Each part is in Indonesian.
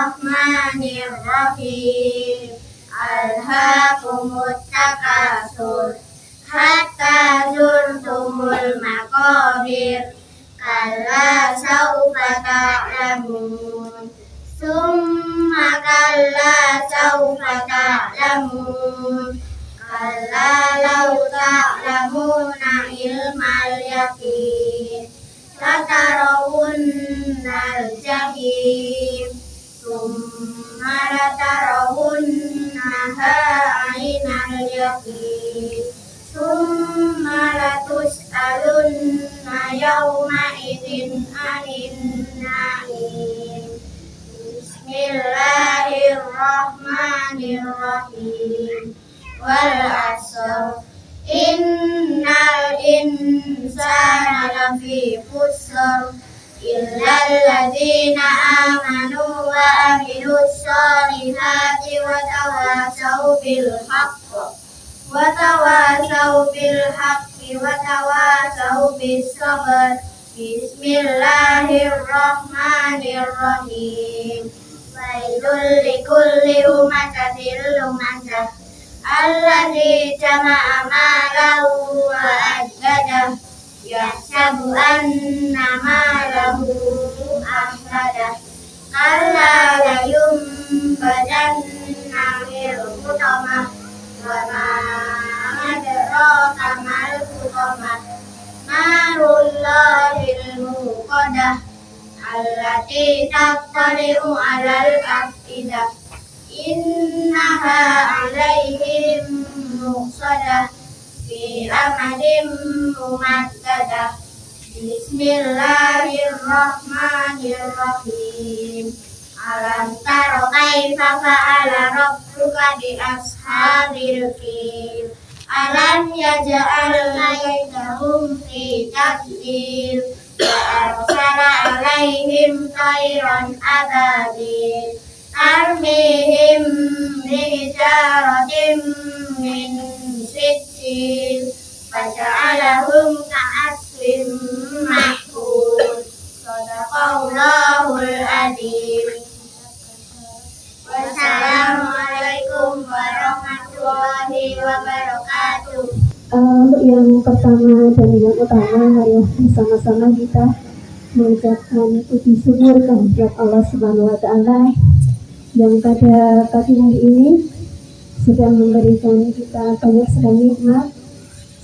Bismillahirrahmanirrahim. Alhaakumut takatsur hatta zurtumul maqabir. Kalla saufa ta'lamun. Summa kalla saufa ta'lamun. Kalla law ta'lamuna ilmal yaqin latarawunnal jahim. Summa latarawunnaha ainal yaqin. Summa latus'alunna yawma idzin 'anil na'im. Bismillahirrahmanirrahim. Wal 'asr innal insana lafi khusr illal ladzina amanu wa amilus solihati wa tawasaw bil haqqi wa tawasaw bis sabr. Bismillahirrahmanirrahim. Wailul likulli humazatil lumazah alladzi jama'a malahu wa addadahu yahsabu anna malahu akhladah. Kalla layunbadanna fil hutamah wa ma adraka mal hutamah. Narullahil muqadah allati tattali'u 'alal afidah. Innaha 'alaihim muqsadah fi amadin mumaddadah. Bismillahirrahmanirrahim. Alam tara kaifa fa'ala rabbuka bi ashabil fil. Alam yaj'al kaydahum fi tadlil. Wa arsala 'alaihim tayran ababil tarmihim bihijaratin min sijil faja'alahum ka'asfin ma'kul. Shadaqallahul adzim. Wassalamualaikum warahmatullahi wabarakatuh. Untuk yang pertama dan yang utama, mari bersama-sama kita mengucapkan puji syukur kehadirat Allah Subhanahu wa Ta'ala yang pada pagi hari ini sudah memberikan kita banyak sekali nikmat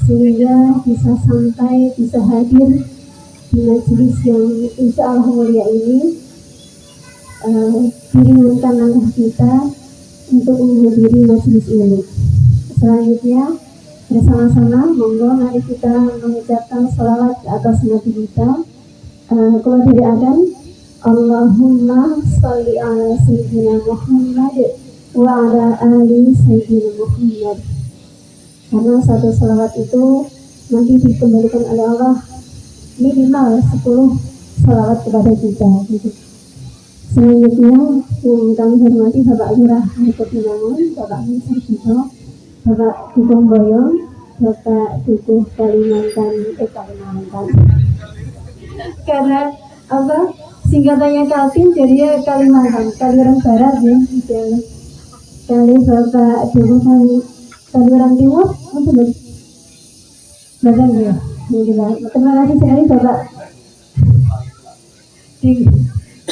sehingga bisa sampai, bisa hadir di majelis yang insya Allah mulia ini. Diringankan langkah kita untuk menghadiri majelis ini. Selanjutnya bersama-sama monggo mari kita mengucapkan salawat ke atas Nabi kita. Kalau dari adan, Allahumma sholli ala sayyidina Muhammad wa ala ali sayyidina Muhammad. Karena satu salawat itu nanti dikembalikan oleh Allah minimal 10 salawat kepada kita gitu. Selanjutnya yang kami hormati Bapak Lurah Harkopinangun, Bapak Minister Dito, Bapak Dukung Boyong, Bapak Dukuh Kalimantan. Karena apa? Singkatannya Kaltim jadi ya Kalimantan, Kaliurang Barat ya, gitu. Kali Bapak Dukuh Kaliurang Timur, betul. Bapak ya, terima kasih sekali Bapak.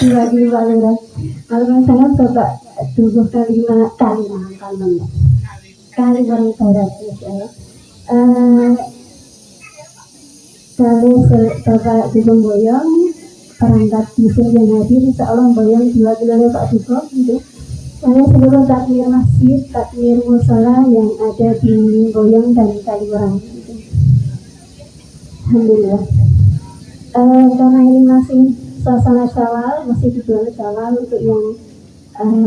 Diwakili Pak Lurah. Malam sangat Bapak Dukuh Kaliurang Barat ya. Kali Bapak Dukung Boyong, perangkat dusun yang hadir, insya Allah Boyong diwakili oleh Pak Dukung gitu. Saya seluruh takmir masjid, takmir musala yang ada di Boyong dan Kaliurang gitu. Alhamdulillah. Karena ini masih suasana Syawal, masih di bulan Syawal, untuk yang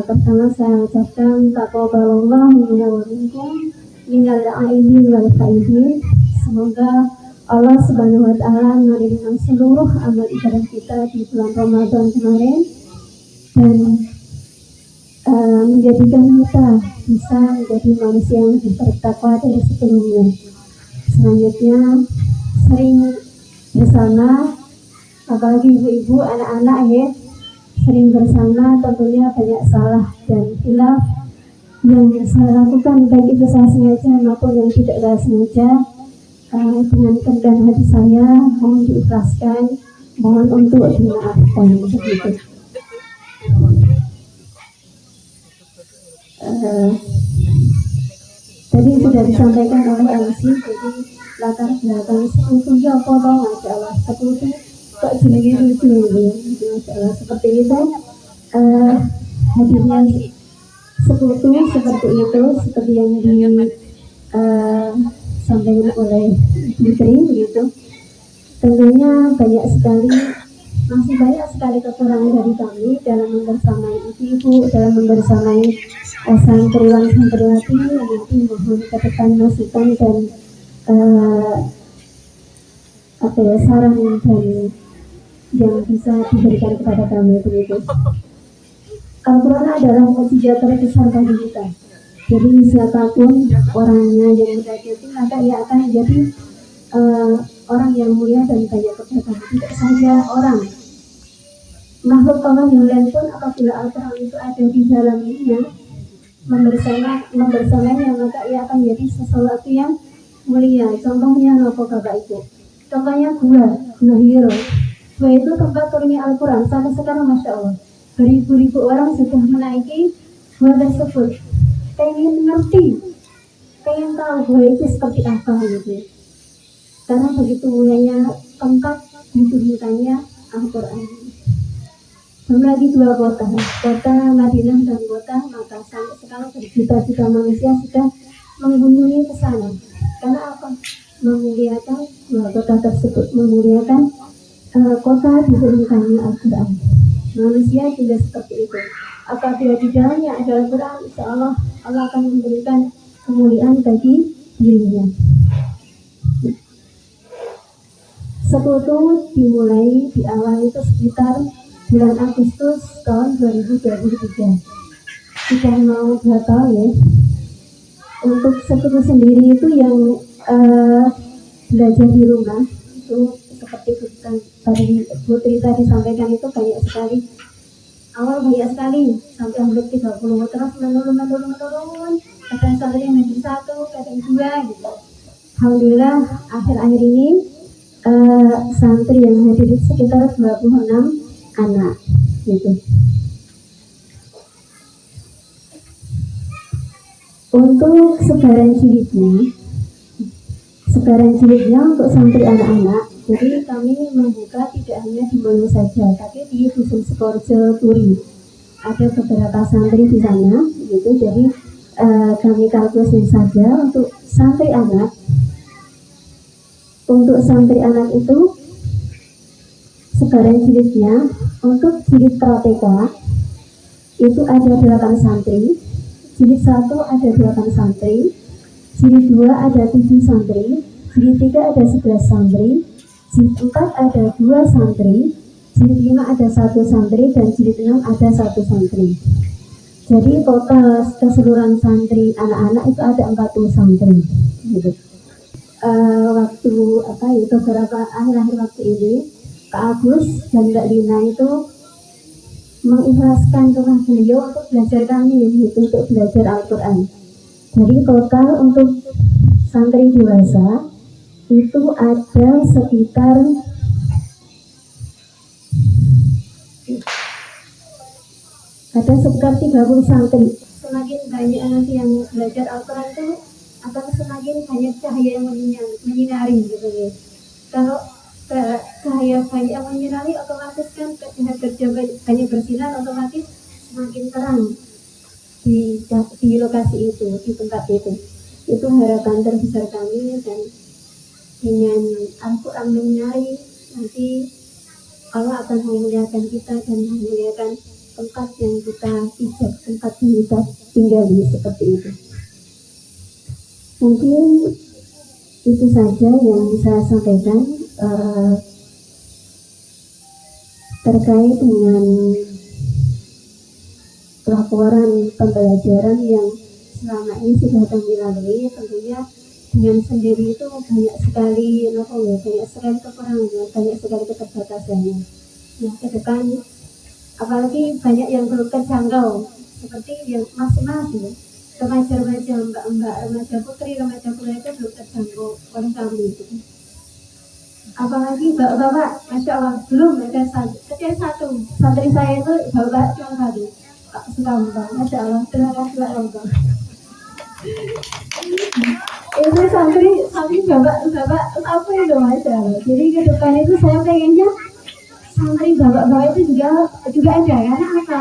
pertama saya ucapkan taqabbalallahu minna wa minkum minal aidin wal faidin. Semoga Allah Subhanahu wa Ta'ala menerima seluruh amal ibadah kita di bulan Ramadan kemarin dan menjadikan kita bisa menjadi manusia yang lebih bertakwa dari sebelumnya. Selanjutnya sering bersama, apalagi ibu-ibu, anak-anak ya, sering bersama tentunya banyak salah dan hilaf yang saya lakukan, baik itu saya sengaja maupun yang tidak saya sengaja. Dengan kerendahan hati saya mohon diikhlaskan, mohon untuk dimaafkan begitu. Tadi sudah disampaikan oleh Alsi, jadi latar belakang sekutunya potong Masya Allah, sekutu kok jenenge lucu ini, Masya Allah, seperti itu. Hadirnya sekutu seperti itu, seperti yang disampaikan oleh Putri begitu. Tentunya masih banyak sekali kekurangan dari kami dalam membersamai ibu-ibu, dalam membersamai santriwan-santriwati yang nanti mohon ke depan masukan dan saran dan yang bisa diberikan kepada kami begitu. Al-Quran adalah mukjizat terbesar bagi kita. Jadi siapapun orangnya yang berada itu, maka ia akan menjadi orang yang mulia dan banyak keberkahan. Tidak saja orang, makhluk Allah yang lain pun apabila Al-Quran itu ada di dalamnya membersamainya, maka ia akan menjadi sesuatu yang mulia. Contohnya nopo Bapak Ibu, contohnya gua hero. Gua itu tempat turunnya Al-Quran. Sampai sekarang Masya Allah, beribu-ribu orang sudah menaiki gua tersebut, pengen ngerti, pengen tahu gua itu seperti apa gitu. Karena begitu mulianya tempat diturunkannya Al-Quran. Belum lagi dua kota Madinah dan kota Makkah. Sampai sekarang berjuta-juta manusia sudah mengunjungi ke sana. Karena apa? Memuliakan dua kota tersebut, memuliakan kota diturunkannya Al-Quran. Manusia juga seperti itu. Apabila di dalamnya ada Al-Quran, insya Allah Allah akan memberikan kemuliaan bagi dirinya. Sekutu dimulai di awal itu sekitar bulan Agustus tahun 2023. Sudah mau 2 tahun ya. Untuk sekutu sendiri itu yang belajar di rumah itu seperti tadi Putri tadi sampaikan, itu banyak sekali. Awal banyak sekali sampai hampir 30, terus menurun. Kadang santri yang hadir 1, kadang 2 gitu. Alhamdulillah akhir-akhir ini santri yang hadir sekitar 26 anak gitu. Untuk sebaran jilidnya untuk santri anak-anak, jadi kami membuka tidak hanya di Manu saja, tapi di Dusun Sukorejo Turi ada beberapa santri di sana gitu. Jadi kami kalkulasi saja untuk santri anak. Untuk santri anak itu sebaran jilidnya, untuk jilid Prateka itu ada 8 santri, jilid 1 ada 8 santri, jilid 2 ada 7 santri, jilid 3 ada 11 santri, jilid 4 ada 2 santri, jilid 5 ada 1 santri, dan jilid 6 ada 1 santri. Jadi total keseluruhan santri anak-anak itu ada 40 santri gitu. Beberapa akhir-akhir waktu ini Pak Agus dan Mbak Lina itu mengikhlaskan rumah beliau untuk belajar kami, yaitu untuk belajar Al-Quran. Jadi total untuk santri dewasa itu ada sekitar 30 santri. Semakin banyak nanti yang belajar Al-Quran itu akan semakin banyak cahaya yang menyinari gitu ya. Kalau cahaya banyak yang menyinari, otomatis kan kerja banyak bersinar, otomatis semakin terang di lokasi itu, di tempat itu. Itu harapan terbesar kami, dan dengan Al-Quran menyinari nanti Allah akan memuliakan kita dan memuliakan tempat yang kita pijak, tempat yang kita tinggali, seperti itu. Mungkin itu saja yang bisa saya sampaikan terkait dengan laporan pembelajaran yang selama ini sudah kami lalui. Tentunya dengan sendiri itu banyak sekali kekurangannya, banyak sekali keterbatasannya. Nah, ke depan apalagi banyak yang belum terjangkau seperti yang masing-masing remaja-remaja, mbak-mbak, remaja putri, remaja kuliah itu belum terjangkau oleh kami gitu. Apalagi bapak-bapak, masya Allah belum ada satu santri saya itu bapak cuma satu, Pak Sukambang, masya Allah, terima kasih Pak Sukambang. Itu santri bapak apa itu masya Allah. Jadi ke depan itu saya pengennya santri bapak-bapak itu juga ada, karena apa?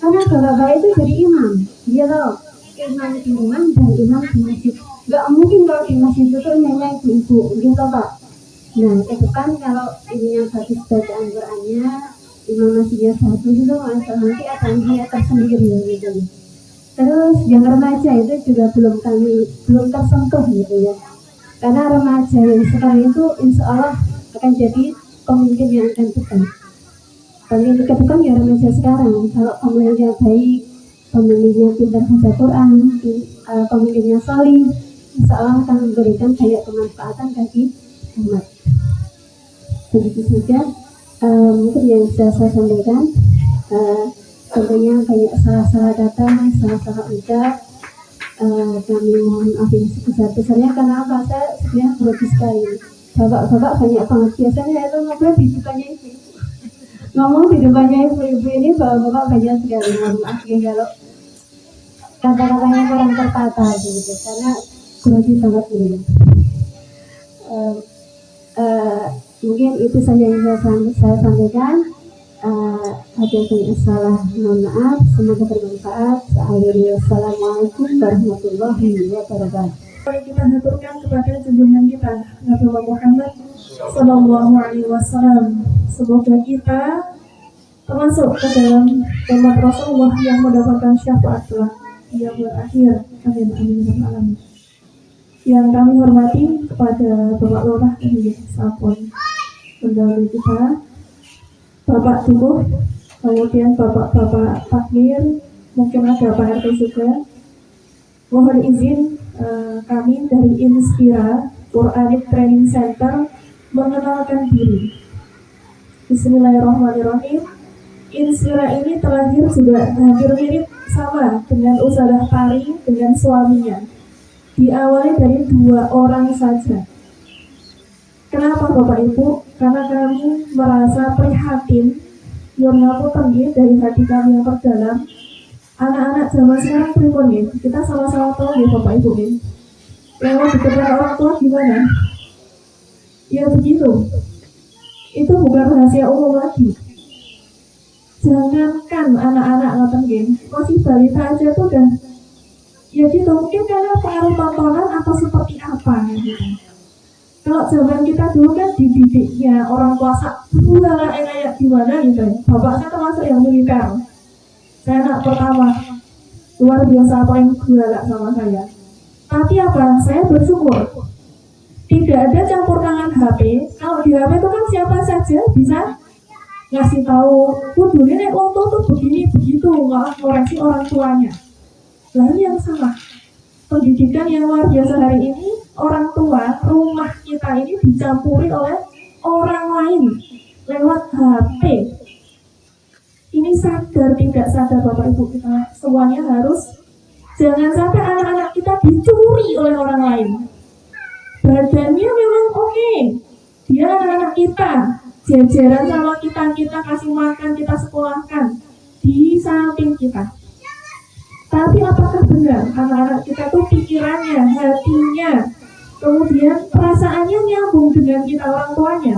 Karena bapak-bapak itu jadi imam, dia tahu imam di rumah dan imam di masjid. Gak mungkin kalau di masjid itu nyanyi ibu-ibu, gitu Pak. Nah, ke depan kalau ininya bagus bacaan Qurannya, imam masjidnya satu gitu, masa nanti akan dia tersendiri gitu. Terus yang remaja itu juga belum tersentuh gitu ya. Karena remaja yang sekarang itu insya Allah akan jadi pemimpin yang akan depan. Pemimpin ke depan ya remaja sekarang. Kalau pemimpinnya baik, pemimpinnya pintar baca Quran, pemimpinnya salih, insya Allah akan memberikan banyak kemanfaatan bagi umat. Begitu saja mungkin yang bisa saya sampaikan. Tentunya banyak salah-salah kata, salah-salah ucap. Kami mohon maaf yang sebesar-besarnya karena apa? Saya sebenarnya grogi sekali. Bapak-bapak banyak banget. Biasanya itu ngobrol di depannya ibu. Ngomong di depannya ibu-ibu ini bapak-bapak banyak sekali. Mohon maaf ya kalau kata-katanya kurang tertata gitu. Karena grogi banget gitu. Mungkin itu saja yang saya sampaikan. Ada yang salah, mohon maaf. Semoga bermanfaat. Assalamualaikum warahmatullahi wabarakatuh. Kita haturkan kepada junjungan kita Nabi Muhammad Sallallahu Alaihi Wasallam. Semoga kita termasuk ke dalam umat Rasulullah yang mendapatkan syafaat yang berakhir. Amin amin amin. Yang kami hormati kepada Bapak Lurah dan Sapon pendahulu kita, Bapak Tubuh, kemudian Bapak-Bapak Takmir, mungkin ada Pak RT juga. Mohon izin kami dari Inspira Quranic Training Center mengenalkan diri. Bismillahirrahmanirrahim. Inspira ini terlahir sudah hampir mirip sama dengan Ustazah Tari dengan suaminya. Diawali dari 2 orang saja. Kenapa Bapak Ibu? Karena kami merasa prihatin yang ngapunten dari hati kami yang terdalam. Anak-anak zaman sekarang pripun nih? Kita sama-sama tahu ya Bapak Ibu nih. Lewat dikejar orang tua gimana? Ya begitu. Itu bukan rahasia umum lagi. Jangankan anak-anak ngoten nggih, masih balita aja tuh udah ya gitu, mungkin karena pengaruh tontonan atau seperti apa gitu. Kalau zaman kita dulu kan dididiknya orang tua kayak gimana gitu. Bapak saya termasuk yang militer. Saya anak pertama, luar biasa apa yang galak sama saya. Tapi apa? Saya bersyukur tidak ada campur tangan HP. Kalau di HP itu kan siapa saja bisa ngasih tahu, kudunya nek wong tuh begini begitu, nggak koreksi orang tuanya. Lalu yang salah, pendidikan yang luar biasa hari ini, orang tua rumah kita ini dicampuri oleh orang lain lewat HP. Ini sadar tidak sadar Bapak Ibu kita semuanya harus jangan sampai anak-anak kita dicuri oleh orang lain. Badannya memang oke, dia anak-anak kita, jajaran sama kita kasih makan, kita sekolahkan di samping kita. Tapi apakah benar anak-anak kita tuh pikirannya, hatinya, kemudian perasaannya nyambung dengan kita orang tuanya?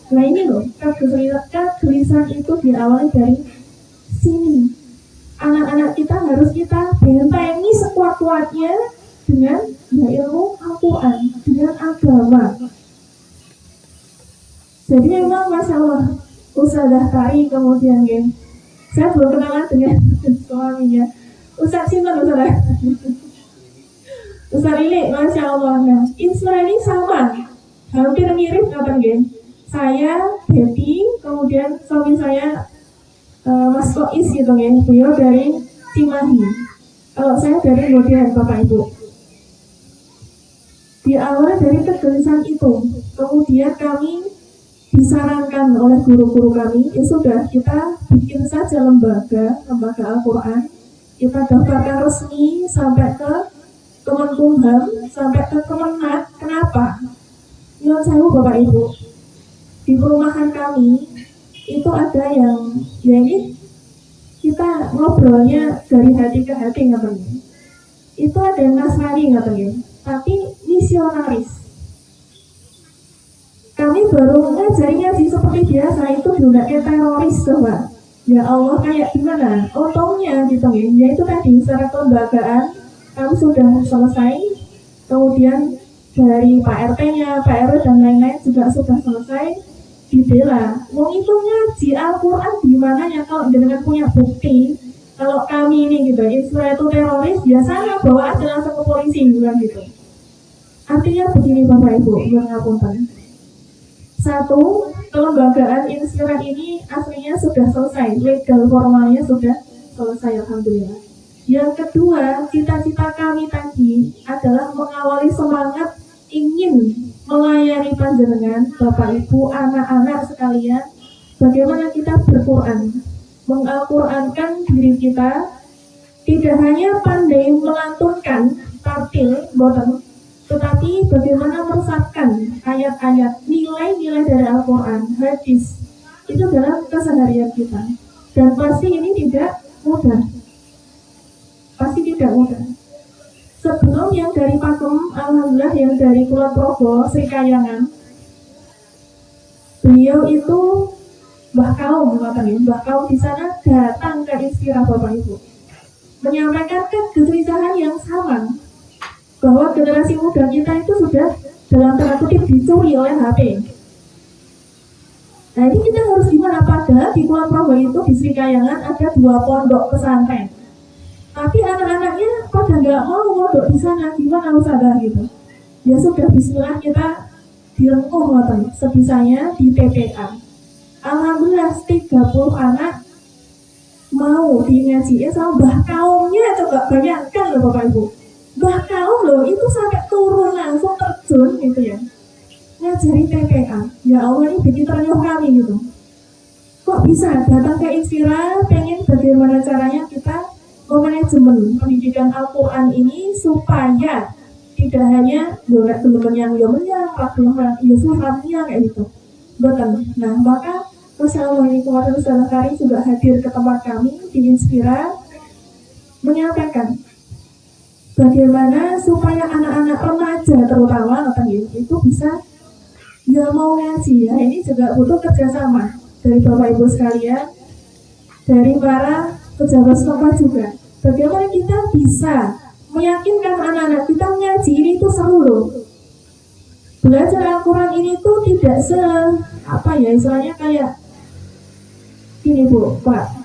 Nah ini loh, kegelisahan itu diawali dari sini. Anak-anak kita harus kita bentengi sekuat-kuatnya dengan ilmu Al-Quran, dengan agama. Jadi memang Masya Allah, Ustazah Tari kemudian ya, saya belum kenalan dengan suaminya. Ustaz Sinten Ustazah. Ustaz Lili, Masya Allah. Nah, Inspira ini sama, hampir mirip kapan ya? Saya Betty, kemudian suami saya Mas Kois gitu ya, beliau dari Cimahi. Kalau saya dari Modern Bapak Ibu. Di awal dari kegelisahan itu, kemudian kami disarankan oleh guru-guru kami, ya sudah kita bikin saja lembaga Al-Quran, kita daftarkan resmi sampai ke Kemenkumham, sampai ke Kemenak. Kenapa? Nyuwun sewu Bapak Ibu, di perumahan kami itu ada yang, ya ini kita ngobrolnya dari hati ke hati katanya. Itu ada yang Nasrani katanya, tapi misionaris. Kami baru ngajari ngaji seperti biasa, itu diundangnya teroris coba. Ya Allah, kayak gimana? Untungnya gitu ya itu tadi secara kelembagaan kami sudah selesai. Kemudian dari Pak RT-nya, Pak RW dan lain-lain juga sudah selesai. Dibela, mau itu ngaji Al-Quran di mana ya kalau dengan punya bukti kalau kami ini gitu, Israel itu teroris, biasanya bawa aja langsung ke polisi bilang gitu. Artinya begini Bapak Ibu, ngapunten. Satu, kelembagaan Inspirat ini aslinya sudah selesai, legal formalnya sudah selesai, alhamdulillah. Yang kedua, cita-cita kami tadi adalah mengawali semangat ingin melayani panjenengan, Bapak Ibu, anak-anak sekalian, bagaimana kita berquran, mengal-Qurankan diri kita, tidak hanya pandai melantunkan tartil, boten, tetapi bagaimana meresapkan ayat-ayat, nilai-nilai dari Al-Quran, hadis, itu dalam keseharian kita. Dan pasti ini tidak mudah. Pasti tidak mudah. Sebelum yang dari Pakem, alhamdulillah yang dari Kulon Progo, Sri Kayangan, beliau itu Mbah Kaum, Mbah Kaum di sana datang ke Inspirah Bapak Ibu, menyampaikan kegelisahan yang sama, bahwa generasi muda kita itu sudah dalam tanda kutip dicuri oleh HP. Nah ini kita harus gimana? Padahal di Kulon Progo itu di Sri Kayangan ada 2 pondok pesantren, tapi anak-anaknya pada nggak mau mondok di sana. Gimana usaha gitu? Ya sudah, Bismillah kita direngkuh sebisanya di TPA. Alhamdulillah 30 anak mau ngajiin sama Mbah Kaumnya. Coba bayangkan loh Bapak Ibu, Mbah Kaum loh itu sampai turun langsung terjun gitu ya, ngajari TPA. Ya Allah, ini bikin ternyuh kami gitu. Kok bisa datang ke Inspira, pengen bagaimana caranya kita memanajemen pendidikan Al-Quran ini supaya tidak hanya yorak teman-teman yang yomennya, praktekan Yusufnya kayak gitu. Betul. Nah maka Wassalamualaikum warahmatullahi wabarakatuh juga hadir ke tempat kami di Inspira menyampaikan bagaimana supaya anak-anak remaja terutama itu bisa ya mau ngaji ya. Ini juga butuh kerjasama dari Bapak Ibu sekalian, dari para pejabat setempat juga. Bagaimana kita bisa meyakinkan anak-anak kita ngaji ini tuh seru loh. Belajar Al-Quran ini tuh tidak istilahnya kayak gini Bu, Pak.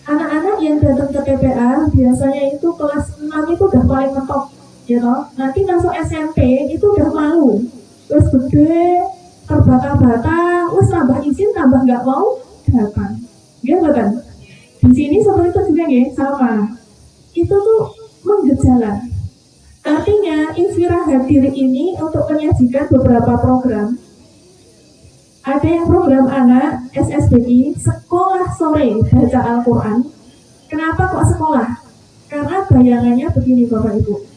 Anak-anak yang datang ke TPA biasanya itu kelas 6 itu udah paling mentok, ya toh. Nanti masuk SMP itu udah malu, terus gede, terbata-bata, terus tambah izin tambah nggak mau datang, gitu kan? Di sini seperti itu juga ya, sama. Itu tuh menggejala. Artinya Inspira hadir ini untuk menyajikan beberapa program. Ada yang program anak SSBI, sekolah sore baca Al-Quran. Kenapa kok sekolah? Karena bayangannya begini Bapak Ibu,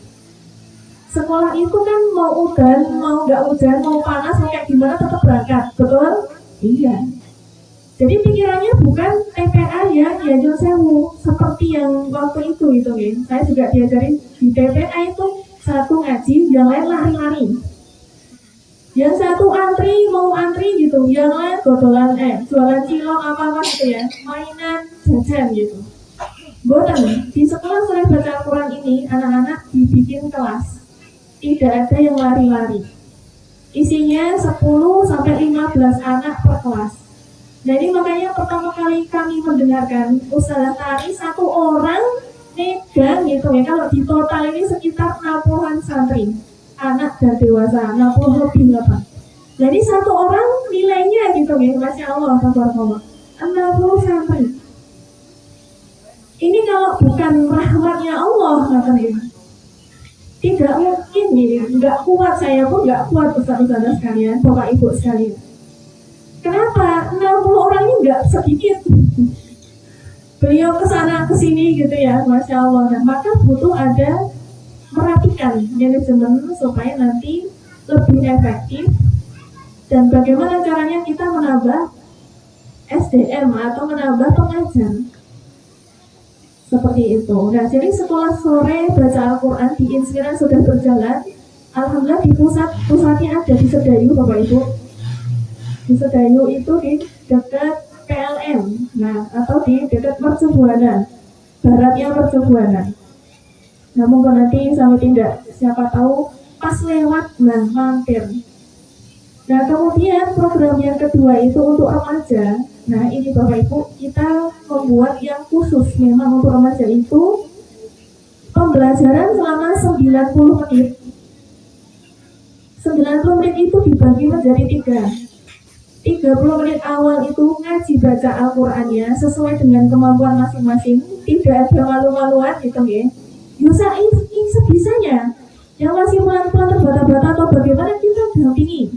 sekolah itu kan mau udan, mau nggak udan, mau panas, mau kayak gimana tetap berangkat, betul? Iya. Jadi pikirannya bukan TPA ya nyun sewu seperti yang waktu itu gitu ya. Saya juga diajarin di TPA itu satu ngaji, yang lain lari-lari. Yang satu mau antri gitu, yang lain godolan jualan cilok apa-apa gitu ya, mainan jajan gitu. Boten, di sekolah sore baca Al-Quran ini anak-anak dibikin kelas, tidak ada yang lari-lari. Isinya 10 sampai 15 anak per kelas. Jadi makanya pertama kali kami mendengarkan Ustazah Tari satu orang megang gitu ya. Kalau di total ini sekitar 60-an santri, anak dan dewasa, 60 lebih apa. Jadi satu orang nilainya gitu ya, Masya Allah, tabarakallah, 60 santri. Ini kalau bukan rahmatnya Allah, katanya, tidak mungkin ini, nggak kuat, saya pun nggak kuat Ustazah sekalian, Bapak Ibu sekalian. Kenapa? 60 orang ini nggak sedikit. Beliau kesana kesini gitu ya, Masya Allah. Nah, maka butuh ada merapikan manajemen supaya nanti lebih efektif. Dan bagaimana caranya kita menambah SDM atau menambah pengajar seperti itu. Nah, jadi sekolah sore baca Al-Quran di Inspira sudah berjalan. Alhamdulillah di pusatnya ada di Sedayu, Bapak Ibu. Di Sedayu itu di dekat PLN, nah atau di dekat Mercubuana, baratnya Mercubuana. Nah, mungkin nanti sampai tidak, siapa tahu pas lewat, nah mampir. Nah, kemudian program yang kedua itu untuk remaja. Nah, ini Bapak Ibu, kita membuat yang khusus memang untuk remaja itu pembelajaran selama 90 menit. 90 menit itu dibagi menjadi 30 menit awal itu ngaji baca Al-Qur'annya sesuai dengan kemampuan masing-masing, tidak ada malu-maluan gitu ya. Bisa ini sebisanya. Yang masih pelan-pelan terbata-bata atau bagaimana kita dampingi.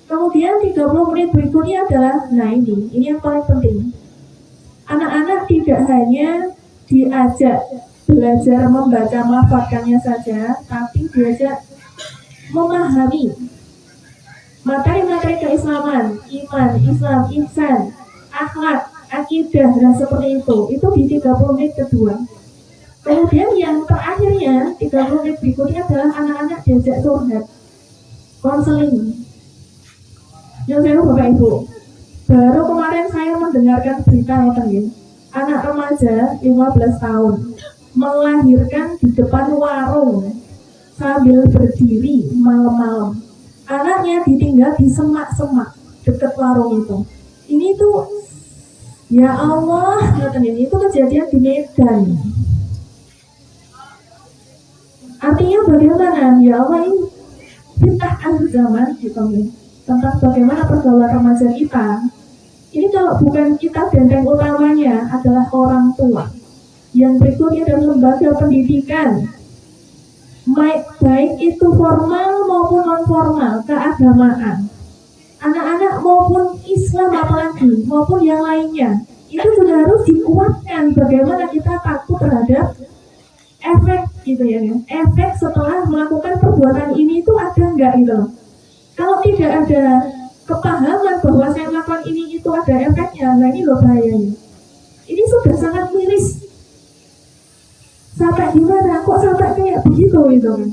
Kemudian 30 menit berikutnya adalah, nah ini yang paling penting. Anak-anak tidak hanya diajak belajar membaca melafalkannya saja, tapi diajak memahami materi-materi keislaman, iman, Islam, ihsan, akhlak, akidah, dan seperti itu di 30 menit kedua. Kemudian yang terakhirnya 30 menit berikutnya adalah anak-anak diajak curhat, konseling. Yang saya Bapak Ibu, baru kemarin saya mendengarkan berita anak remaja 15 tahun melahirkan di depan warung sambil berdiri malam-malam. Anaknya ditinggal di semak-semak dekat warung itu. Ini tuh, ya Allah, itu kejadian di Medan. Artinya bagaimana? Ya Allah, ini fitnah akhir zaman gitu, tentang bagaimana pergaulan remaja kita. Ini kalau bukan kita, benteng utamanya adalah orang tua. Yang berikutnya adalah lembaga pendidikan, baik itu formal maupun non formal, keagamaan, anak-anak maupun Islam apalagi maupun yang lainnya, itu sudah harus dikuatkan. Bagaimana kita takut terhadap efek gitu ya, efek setelah melakukan perbuatan ini itu ada enggak gitu. Kalau tidak ada kepahaman bahwa saya melakukan ini itu ada efeknya, nah ini loh bahayanya. Ini sudah sangat miris. Sampai gimana? Kok sampai kayak begitu gitu kan?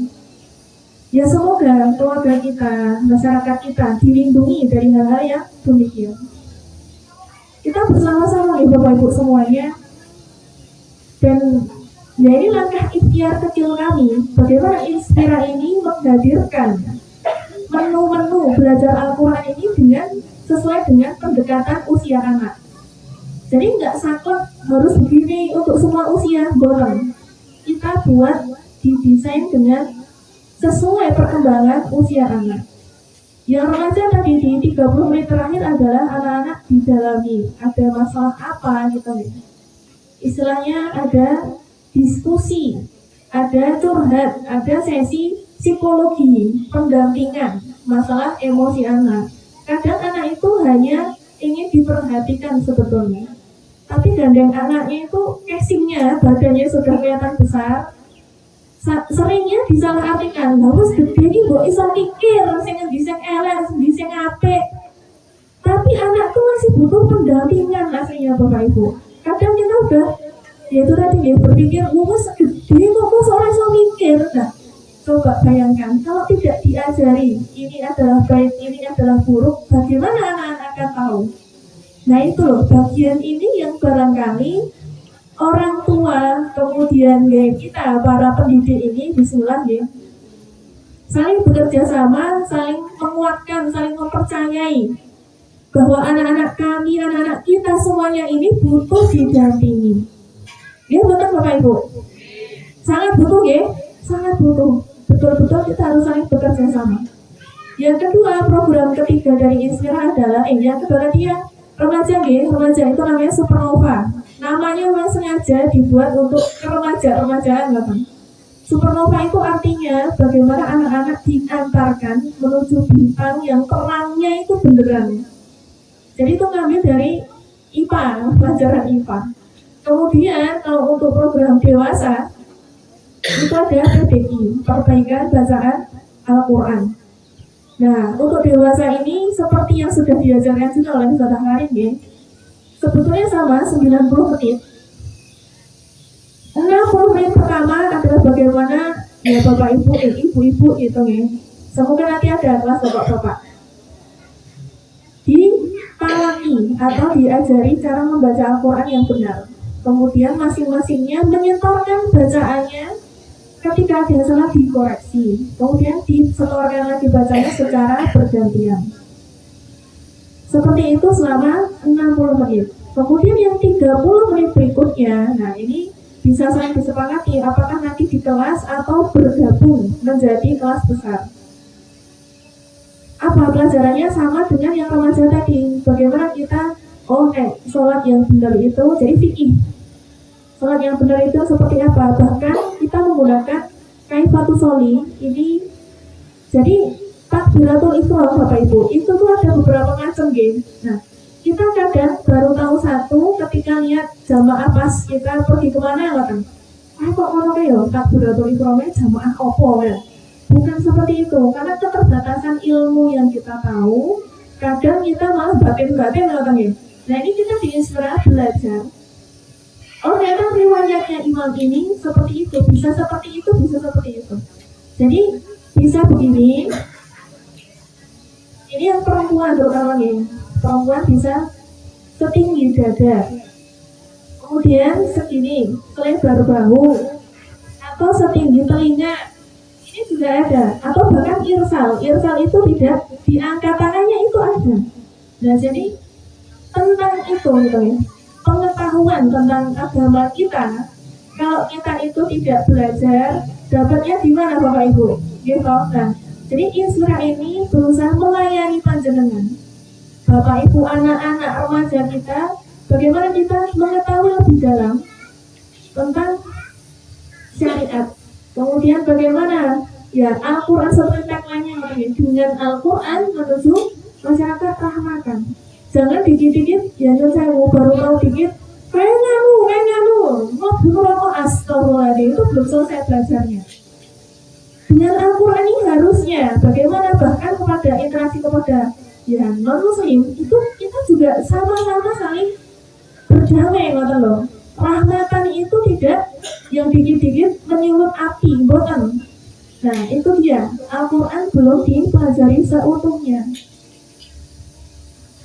Ya semoga keluarga kita, masyarakat kita dilindungi dari hal-hal yang demikian. Kita bersama-sama nih Bapak Ibu semuanya. Dan ya ini langkah ikhtiar kecil kami. Bagaimana Inspira ini menghadirkan menu-menu belajar Al-Quran ini sesuai dengan pendekatan usia anak. Jadi nggak saklek harus begini untuk semua usia, boleh. Kita buat didesain dengan sesuai perkembangan usia anak. Yang remaja tadi di 30 menit terakhir adalah anak-anak didalami ada masalah apa gitu. Istilahnya ada diskusi, ada curhat, ada sesi psikologi, pendampingan masalah emosi anak. Kadang anak itu hanya ingin diperhatikan sebetulnya, tapi gandeng anaknya itu casingnya, badannya sudah kelihatan besar, seringnya disalahartikan. Lalu gede ini kok iso mikir, sing ngendiseng elek, ngendiseng apik. Tapi anak tuh masih butuh pendampingan aslinya Bapak Ibu. Kadang kita udah, ya itu tadi ya, berpikir, wes gede kok soalnya iso mikir. Nah, coba bayangkan kalau tidak diajari ini adalah baik, ini adalah buruk, bagaimana anak-anak akan tahu? Nah itu loh, bagian ini yang barangkali orang tua, kemudian ya kita para pendidik ini bismillah ya, saling bekerja sama, saling menguatkan, saling mempercayai bahwa anak-anak kami, anak-anak kita semuanya ini butuh didampingi. Ya betul Bapak Ibu, sangat butuh ya, sangat butuh. Betul-betul kita harus saling bekerja sama. Yang kedua, program ketiga dari Inspira adalah yang kedua tadi ya, remaja itu namanya Supernova. Namanya memang sengaja dibuat untuk remaja-remajaan kan. Supernova itu artinya bagaimana anak-anak diantarkan menuju bintang yang terangnya itu beneran. Jadi itu ngambil dari IPA, pelajaran IPA. Kemudian kalau untuk program dewasa itu ada PBI, perbaikan bacaan Al-Quran. Nah, untuk dewasa ini seperti yang sudah diajarkan juga oleh Ustaz Karim ya. Sebetulnya sama 90 menit. 60 menit pertama adalah bagaimana ya Bapak Ibu, ibu-ibu gitu ya. Semoga nanti ada kelas Bapak-bapak. Ditalaki atau diajari cara membaca Al-Quran yang benar. Kemudian masing-masingnya menyetorkan bacaannya. Ketika ada yang salah dikoreksi, kemudian disetorkan lagi bacanya secara bergantian. Seperti itu selama 60 menit. Kemudian yang 30 menit berikutnya, nah ini bisa saling disepakati apakah nanti di kelas atau bergabung menjadi kelas besar. Apa pelajarannya sama dengan yang remaja tadi? Bagaimana kita sholat yang benar itu jadi fikih. Sholat yang benar itu seperti apa? Bahkan kita menggunakan kaifatus sholi ini. Jadi takbiratul ihram Bapak Ibu itu tuh ada beberapa macam game. Nah, kita kadang baru tahu satu ketika lihat jamaah pas kita pergi kemana ya kan? Kok ngono ya takbiratul ihramnya jamaah opo ya? Bukan seperti itu, karena keterbatasan ilmu yang kita tahu, kadang kita malah batin-batin ya kan ya. Nah ini kita diinspirasi belajar. Oh ternyata riwayatnya imam ini seperti itu, bisa seperti itu, bisa seperti itu. Jadi bisa begini. Ini yang perempuan terutama nih, perempuan bisa setinggi dada, kemudian segini, selebar bahu, atau setinggi telinga. Ini juga ada, atau bahkan irsal. Irsal itu tidak diangkat tangannya itu ada. Nah jadi tentang itu gitu ya. Pengetahuan tentang agama kita, kalau kita itu tidak belajar, dapatnya di mana Bapak Ibu? Gitu. Nah, jadi Isra ini berusaha melayani panjenengan, Bapak Ibu, anak-anak remaja kita, bagaimana kita mengetahui lebih dalam tentang syariat. Kemudian bagaimana ya Al-Quran seperti tagline-nya dengan Al-Quran menuju masyarakat rahmatan. Jangan dikit-dikit, ya saya baru tahu dikit, kayaknya mau rokok astagfirullahaladzim, itu belum selesai belajarnya. Dengan Al-Quran ini harusnya bagaimana bahkan kepada interaksi kepada ya non-muslim itu kita juga sama-sama saling berdamai ngoten loh. Rahmatan itu tidak yang dikit-dikit menyulut api, boten. Nah itu dia, Al-Quran belum dipelajari seutuhnya.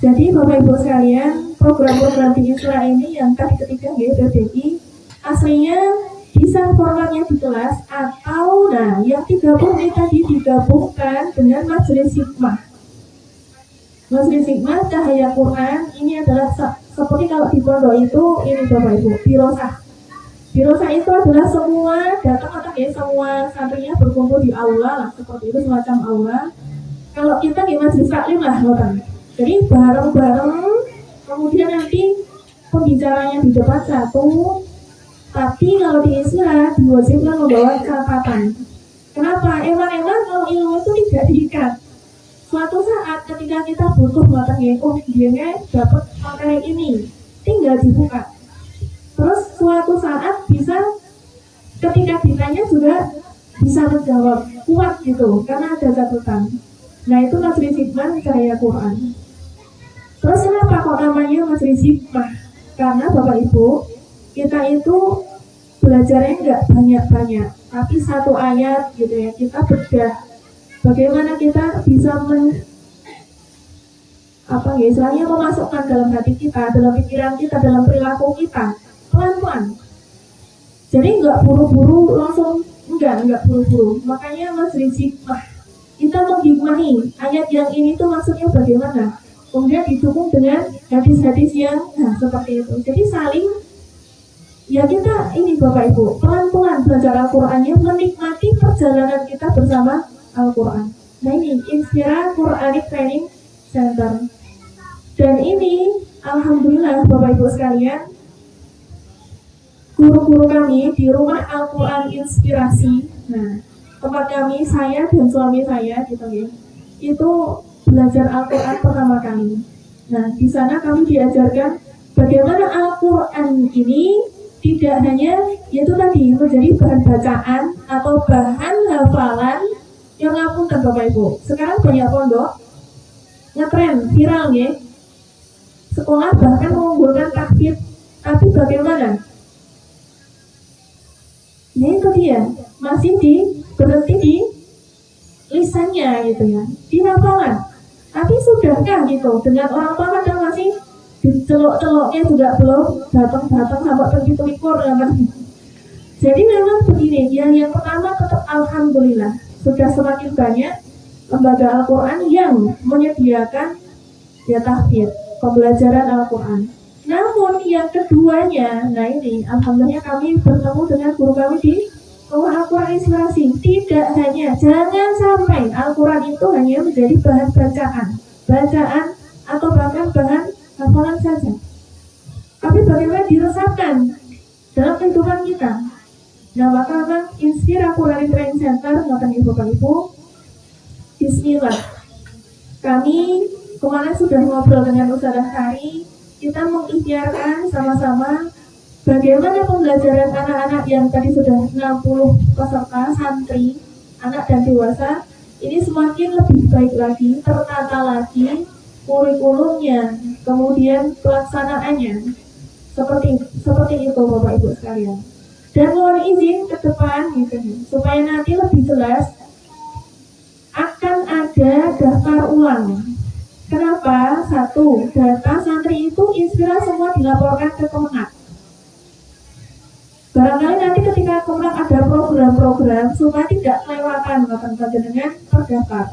Jadi Bapak Ibu sekalian, program-program di Isra ini yang tadi ketiga PBI aslinya bisa formatnya di kelas atau nah yang 30 ini tadi digabungkan dengan majelis hikmah. Majelis hikmah cahaya Quran ini adalah seperti kalau di pondok itu ini Bapak Ibu, birosah. Birosah itu adalah semua datang atau ya semua santrinya berkumpul di aula lah, seperti itu semacam aula. Kalau kita di majelis taklim lah kan. Jadi bareng-bareng, kemudian nanti pembicaranya di depan satu, tapi kalau di Isra diwajibkan membawa catatan. Kenapa? Emang kalau ilmu itu tidak diikat. Suatu saat ketika kita butuh mengatakan, dia dapat materi ini, tinggal dibuka. Terus suatu saat bisa ketika ditanya juga bisa menjawab kuat gitu, karena ada catatan. Nah itu majelis hikmah cahaya Quran. Terus kenapa kok namanya majelis hikmah? Karena Bapak Ibu, kita itu belajarnya nggak banyak-banyak, tapi satu ayat gitu ya, kita bedah. Bagaimana kita bisa istilahnya memasukkan dalam hati kita, dalam pikiran kita, dalam perilaku kita, pelan-pelan. Jadi nggak buru-buru langsung, nggak buru-buru. Makanya majelis hikmah, kita menghikmahi ayat yang ini tuh maksudnya bagaimana. Kemudian didukung dengan hadis-hadis yang seperti itu. Jadi saling ya kita ini Bapak Ibu pelan-pelan belajar Al-Qurannya, menikmati perjalanan kita bersama Al-Quran. Nah ini Inspira Quranic Training Center. Dan ini alhamdulillah Bapak Ibu sekalian, guru-guru kami di Rumah Al-Quran Inspirasi. Nah tempat kami, saya dan suami saya gitu ya, itu belajar Al-Quran pertama kali. Nah, di sana kami diajarkan bagaimana Al-Quran ini tidak hanya yaitu tadi menjadi bahan bacaan atau bahan hafalan yang ngapunten Bapak Ibu. Sekarang banyak pondok ngetren viral ya. Sekolah bahkan mengunggulkan tahfidz, tapi bagaimana? Ya itu dia, masih berhenti di lisannya gitu ya, di hafalan. Tapi sudahkah gitu, dengan orang tua kadang masih dicelok-celoknya juga belum datang-datang sampai pergi-pergikur kan. Jadi memang begini, yang pertama tetap alhamdulillah sudah semakin banyak lembaga Al-Quran yang menyediakan ya tahfidz, pembelajaran Al-Quran. Namun yang keduanya, nah ini alhamdulillah kami bertemu dengan guru kami di Rumah Al-Quran Inspirasi. Tidak hanya, jangan sampai Al-Quran itu hanya menjadi bahan bacaan atau bahkan bahan hafalan saja. Tapi bagaimana diresapkan dalam kehidupan kita. Nah maka kan Inspira Quran Training Center, Bapak Ibu, bismillah. Kami kemarin sudah ngobrol dengan Ustazah Hari, kita mengikhtiarkan sama-sama bagaimana pembelajaran anak-anak yang tadi sudah 60 peserta santri, anak dan dewasa, ini semakin lebih baik lagi, tertata lagi kurikulumnya, kemudian pelaksanaannya. Seperti itu Bapak Ibu sekalian. Dan mohon izin ke depan gitu, supaya nanti lebih jelas akan ada daftar ulang. Kenapa? Satu, data santri itu Inspira semua dilaporkan ke Kemenak. Barangkali nanti ketika Kemenak ada program-program supaya tidak kelewatan dengan terdaftar.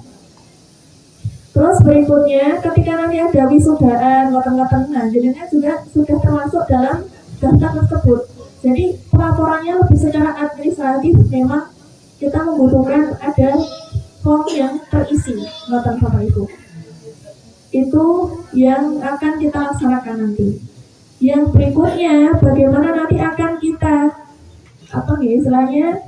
Terus berikutnya ketika nanti ada wisudaan, nah jadinya juga sudah termasuk dalam daftar tersebut. Jadi pelaporannya lebih secara administratif, memang kita membutuhkan ada form yang terisi, Bapak Ibu. Itu yang akan kita laksanakan nanti. Yang berikutnya, bagaimana nanti akan kita istilahnya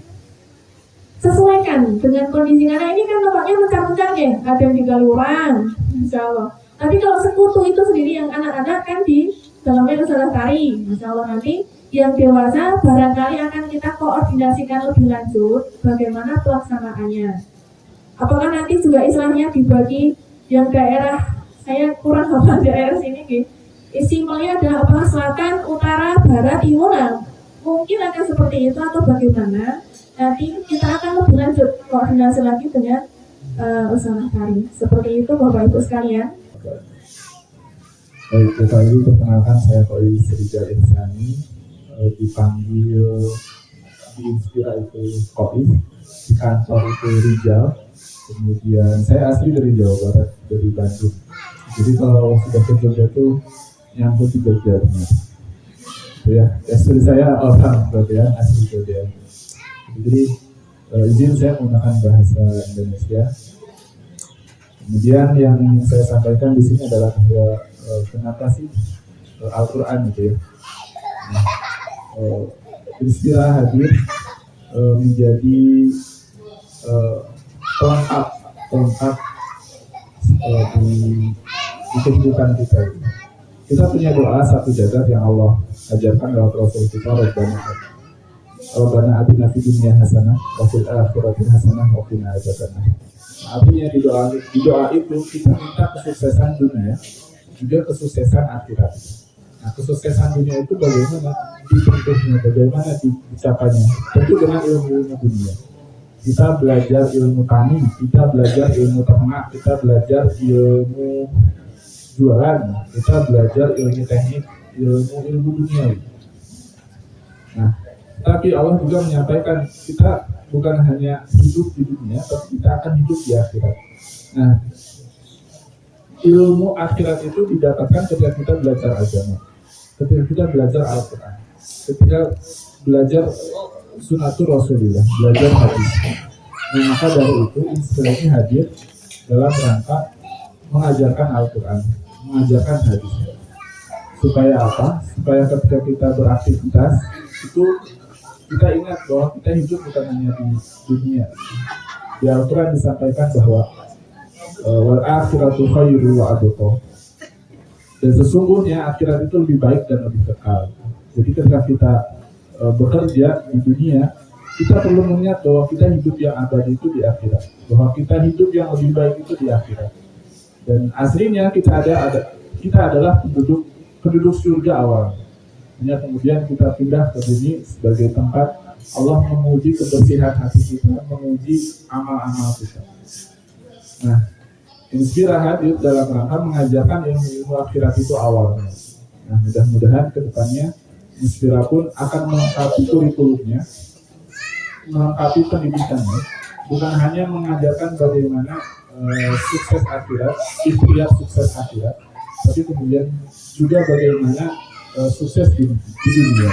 sesuaikan dengan kondisi. Karena ini kan tempatnya mencang-mencang ya, ada yang di Galurang, insya Allah. Tapi kalau sekutu itu sendiri yang anak-anak kan di dalamnya Ustazah Tari, insya Allah nanti yang dewasa barangkali akan kita koordinasikan lebih lanjut bagaimana pelaksanaannya. Apakah nanti juga istilahnya dibagi yang daerah, saya kurang hafal daerah sini gitu. Istimewa ada apa, selatan, utara, barat, timur, mungkin akan seperti itu atau bagaimana? Nanti kita akan lebih lanjut koordinasi lagi dengan Ustazah Tari. Seperti itu Bapak Ibu sekalian. Baik, Bapak Ibu, perkenalkan saya Kois Rijal Insani, dipanggil di Inspira itu Kois, di kantor itu Rijal. Kemudian saya asli dari Jawa Barat, dari Bandung. Jadi kalau sudah ke Jogja tuh nyangkut di Jogja benar. Ya, asli saya orang berarti ya, asli Jogja. Jadi izin saya menggunakan bahasa Indonesia. Kemudian yang saya sampaikan di sini adalah bahwa kenapa sih Al-Quran gitu ya. Inspira hadir menjadi pelengkap di kehidupan kita. Kita punya doa satu jagat yang Allah ajarkan lewat Rasul kita, Rabbana atina fid dunya hasanah wa fil akhirati hasanah wa qina adzabannar. Artinya di doa itu kita minta kesuksesan dunia, juga kesuksesan akhirat. Nah, kesuksesan dunia itu bagaimana dibentuknya, bagaimana dicapainya? Tentu dengan ilmu dunia. Kita belajar ilmu tani, kita belajar ilmu ternak, kita belajar ilmu jualan, kita belajar ilmu teknik, ilmu dunia. Nah, tapi Allah juga menyampaikan kita bukan hanya hidup di dunia, tapi kita akan hidup di akhirat. Nah, ilmu akhirat itu didapatkan ketika kita belajar agama, ketika kita belajar Al-Quran, ketika belajar Sunnatul Rasulullah, belajar hadis. Nah, maka dari itu inspirasi hadir dalam rangka mengajarkan Al-Quran, mengajarkan hadis. Supaya apa? Supaya ketika kita beraktivitas itu kita ingat bahwa kita hidup bukan hanya di dunia. Di Al-Quran disampaikan bahwa wal akhiratu khairu wa abqa. Dan sesungguhnya akhirat itu lebih baik dan lebih kekal. Jadi ketika kita bekerja di dunia, kita perlu mengingat bahwa kita hidup yang abadi itu di akhirat, bahwa kita hidup yang lebih baik itu di akhirat. Dan aslinya kita adalah penduduk surga awal. Hanya kemudian kita pindah ke bumi sebagai tempat Allah menguji kebersihan hati kita, menguji amal-amal kita. Nah, Inspira hadir dalam rangka mengajarkan ilmu akhirat itu awalnya. Nah, mudah-mudahan ke depannya Inspira pun akan melengkapi kurikulumnya, melengkapi pendidikannya, bukan hanya mengajarkan bagaimana sukses akhirat, ikhtiar sukses akhirat, tapi kemudian juga bagaimana sukses di dunia.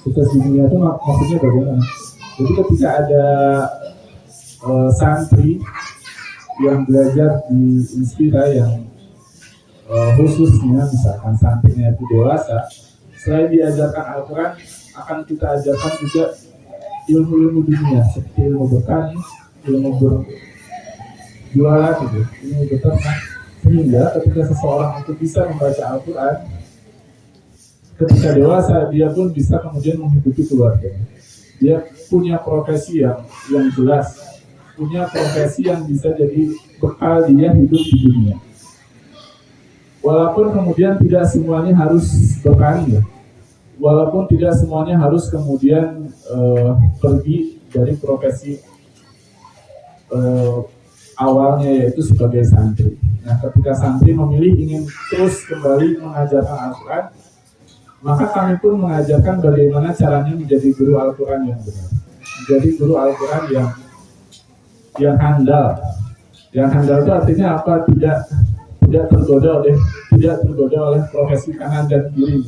Sukses di dunia itu maksudnya bagaimana? Jadi ketika ada santri yang belajar di Inspira yang khususnya misalkan santrinya itu dewasa, selain diajarkan Al-Quran, akan kita ajarkan juga ilmu-ilmu dunia seperti ilmu bertani, ilmu berjualan, gitu, ilmu beternak, sehingga ketika seseorang itu bisa membaca Al-Quran, ketika dewasa dia pun bisa kemudian menghidupi keluarganya. Dia punya profesi yang jelas, punya profesi yang bisa jadi bekal dia hidup di dunia. Walaupun kemudian tidak semuanya harus bertani, ya. Walaupun tidak semuanya harus kemudian pergi dari profesi awalnya yaitu sebagai santri. Nah, ketika santri memilih ingin terus kembali mengajarkan Al-Quran, maka kami pun mengajarkan bagaimana caranya menjadi guru Al-Quran yang benar, menjadi guru Al-Quran yang handal. Yang handal itu artinya apa? Tidak tergoda oleh profesi kanan dan kiri.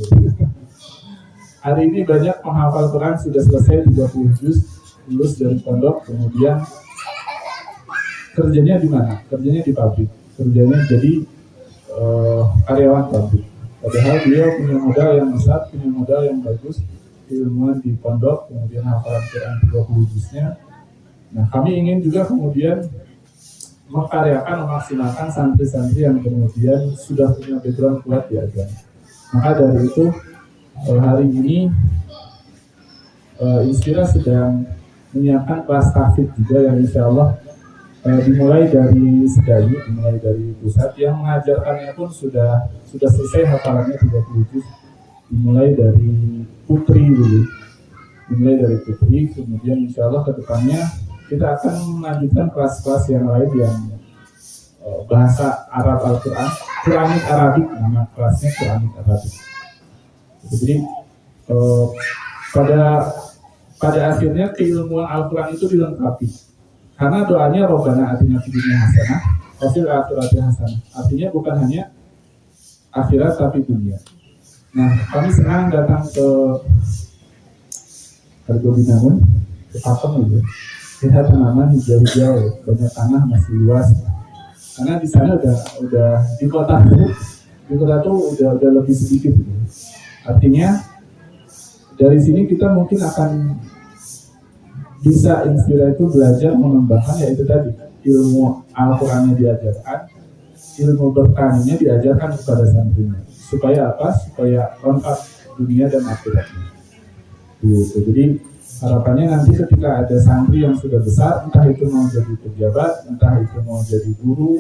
Hari ini banyak penghafal Quran sudah selesai 30 juz, lulus dari pondok, kemudian kerjanya di mana? Kerjanya di pabrik, kerjanya jadi karyawan pabrik. Padahal dia punya modal yang besar, punya modal yang bagus, ilmuwan di pondok, kemudian hafalan Quran 30 juznya. Nah, kami ingin juga kemudian memaksimalkan santri-santri yang kemudian sudah punya background kuat di agama. Maka dari itu hari ini Inspira sedang menyiapkan kelas tahfidz juga yang insya Allah dimulai dari Sedayu, dimulai dari pusat, yang mengajarkannya pun sudah selesai hafalannya 30 juz, dimulai dari putri dulu, kemudian insya Allah ke depannya kita akan melanjutkan kelas-kelas yang lain yang bahasa Arab Al-Quran, Quranic Arabic, nama kelasnya Quranic Arabic. Jadi pada akhirnya keilmuan Al-Quran itu dilengkapi. Karena doanya Robbana atina fid dunya hasanah wa fil akhirati hasanah. Artinya bukan hanya akhirat tapi dunia. Nah, kami senang datang ke Binangun, ke Pakem gitu. Lihat tanaman hijau-hijau, banyak tanah masih luas. Karena di sana udah di kota tuh udah lebih sedikit. Gitu. Artinya dari sini kita mungkin akan bisa Inspira itu belajar mengembangkan yaitu tadi ilmu Al-Qurannya diajarkan, ilmu bertaninya diajarkan kepada santrinya. Supaya apa? Supaya lengkap dunia dan akhiratnya. Gitu. Jadi harapannya nanti ketika ada santri yang sudah besar, entah itu mau jadi pejabat, entah itu mau jadi guru,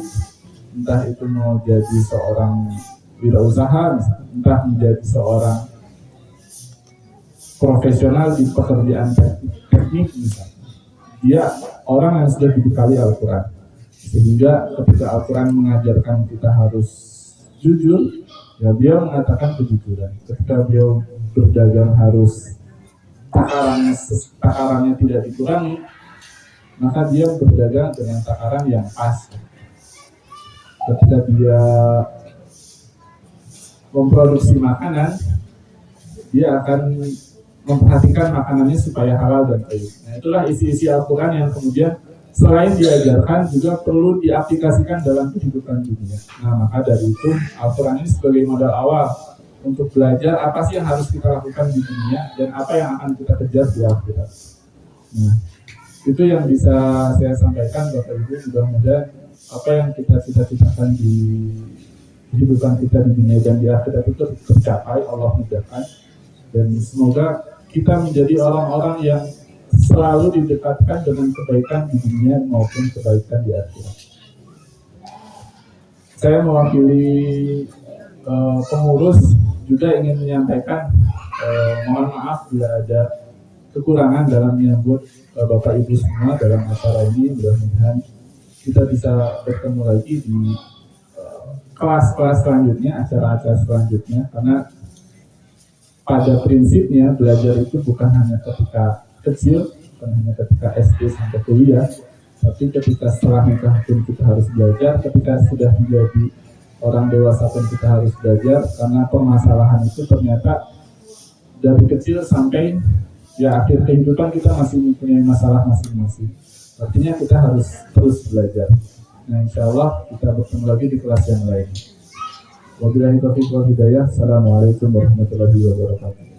entah itu mau jadi seorang wirausaha, entah menjadi seorang profesional di pekerjaan teknik misalnya, dia orang yang sudah dibekali Al-Quran, sehingga ketika Al-Quran mengajarkan kita harus jujur, ya dia mengatakan kejujuran. Ketika dia berdagang harus takarannya tidak dikurangi, maka dia berdagang dengan takaran yang pas. Ketika dia memproduksi makanan, dia akan memperhatikan makanannya supaya halal dan baik. Nah, itulah isi-isi Al-Quran yang kemudian selain diajarkan juga perlu diaplikasikan dalam kehidupan dunia. Nah, maka dari itu Al-Quran ini sebagai modal awal untuk belajar apa sih yang harus kita lakukan di dunia dan apa yang akan kita kejar di akhirat. Nah, itu yang bisa saya sampaikan Bapak Ibu. Mudah-mudahan apa yang kita cita-citakan di kehidupan kita di dunia dan di akhirat itu tercapai, Allah mudahkan. Dan semoga kita menjadi orang-orang yang selalu didekatkan dengan kebaikan di dunia maupun kebaikan di akhirat. Saya mewakili pengurus juga ingin menyampaikan mohon maaf bila ada kekurangan dalam menyambut Bapak Ibu semua dalam acara ini. Mudah-mudahan kita bisa bertemu lagi di kelas-kelas selanjutnya, acara-acara selanjutnya, karena pada prinsipnya belajar itu bukan hanya ketika kecil, bukan hanya ketika SD sampai kuliah, tapi ketika setelah nikah pun kita harus belajar, ketika sudah menjadi orang dewasa pun kita harus belajar, karena permasalahan itu ternyata dari kecil sampai ya akhir kehidupan kita masih mempunyai masalah masing-masing. Artinya kita harus terus belajar. Nah, insya Allah kita bertemu lagi di kelas yang lain. Wabillahi taufiq wal hidayah. Assalamualaikum warahmatullahi wabarakatuh.